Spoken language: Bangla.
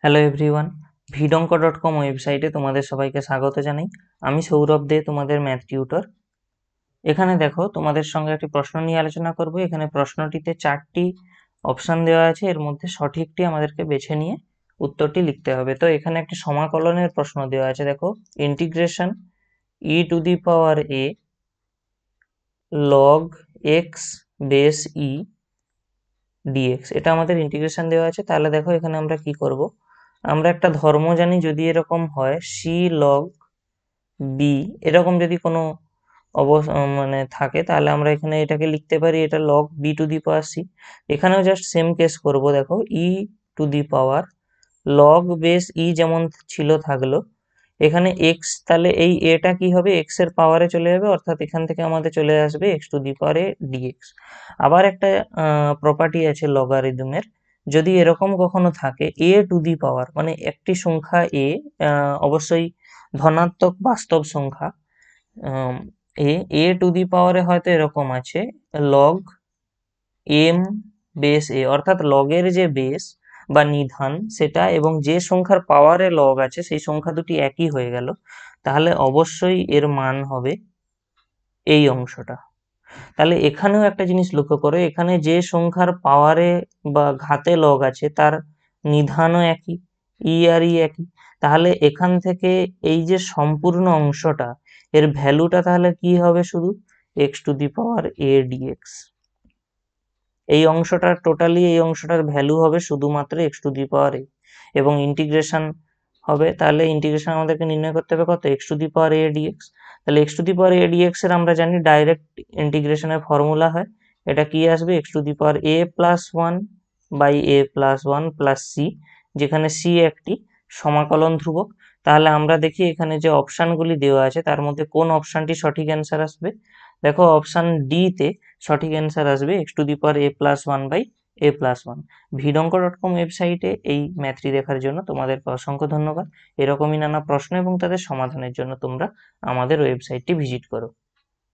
হ্যালো এভরিওয়ান, ভিডঙ্ক.com ওয়েবসাইটে তোমাদের সবাইকে স্বাগত জানাই। আমি সৌরভ দে, তোমাদের ম্যাথ টিউটর। এখানে দেখো, তোমাদের সঙ্গে একটি প্রশ্ন নিয়ে আলোচনা করব। এখানে প্রশ্নটিতে 4টি অপশান দেওয়া আছে, এর মধ্যে সঠিকটি আমাদেরকে বেছে নিয়ে উত্তরটি লিখতে হবে। তো এখানে একটি সমাকলনের প্রশ্ন দেওয়া আছে। দেখো, integration e⁴ log x base e dx, এটা আমাদের ইন্টিগ্রেশন দেওয়া আছে। তাহলে দেখো, এখানে আমরা কি করব, আমরা একটা ধর্ম জানি, যদি এরকম হয় c log b, এরকম যদি কোনো মানে থাকে, তাহলে আমরা এখানে এটাকে লিখতে পারি, এটা log b⁴ c। এখানেও জাস্ট সেম কেস করব। দেখো, e⁴ log বেস e যেমন ছিল থাকলো, এখানে x, তাহলে এই এটা কি হবে, x এর পাওয়ারে চলে যাবে, অর্থাৎ এখান থেকে আমাদের চলে আসবে x⁴ dx। আবার একটা প্রপার্টি আছে লগারিদমের, যদি এরকম কখনো থাকে a⁴, মানে একটি সংখ্যা a, অবশ্যই ধনাত্মক বাস্তব সংখ্যা, a⁴ হয়তো এরকম আছে log m বেস a, অর্থাৎ লগের যে বেস বা নিধান সেটা, এবং যে সংখ্যার পাওয়ারে লগ আছে সেই সংখ্যা দুটি একই হয়ে গেল, তাহলে অবশ্যই এর মান হবে এই অংশটা। তাহলে এখানেও একটা জিনিস লক্ষ্য করো, এখানে যে সংখ্যার পাওয়ারে বা ঘাতে লগ আছে তার নিধানও একই, আর ই একই। তাহলে এখান থেকে এই যে সম্পূর্ণ অংশটা, এর ভ্যালুটা তাহলে কি হবে, শুধু x⁴ a dx। এই অংশটার টোটালি, এই অংশটার ভ্যালু হবে শুধুমাত্র x⁴ a, এবং ইন্টিগ্রেশন হবে, তাহলে ইন্টিগ্রেশন আমাদেরকে নির্ণয় করতে হবে কত, x⁴ a dx। তাহলে x⁴ a dx এর আমরা জানি ডাইরেক্ট ইন্টিগ্রেশনের ফর্মুলা হয়, এটা কি আসবে, x⁴ a+1 by a+1 plus c, যেখানে c একটি সমাকলন ধ্রুবক। তাহলে আমরা দেখি এখানে যে অপশানগুলি দেওয়া আছে তার মধ্যে কোন অপশানটি সঠিক অ্যান্সার আসবে। দেখো, অপশান ডি তে সঠিক অ্যান্সার আসবে x⁴ a+1 বাই a+1। ভিডঙ্ক.com ওয়েবসাইটে এই ম্যাথটি দেখার জন্য তোমাদেরকে অসংখ্য ধন্যবাদ। এরকমই নানা প্রশ্ন এবং তাদের সমাধানের জন্য তোমরা আমাদের ওয়েবসাইটটি ভিজিট করো।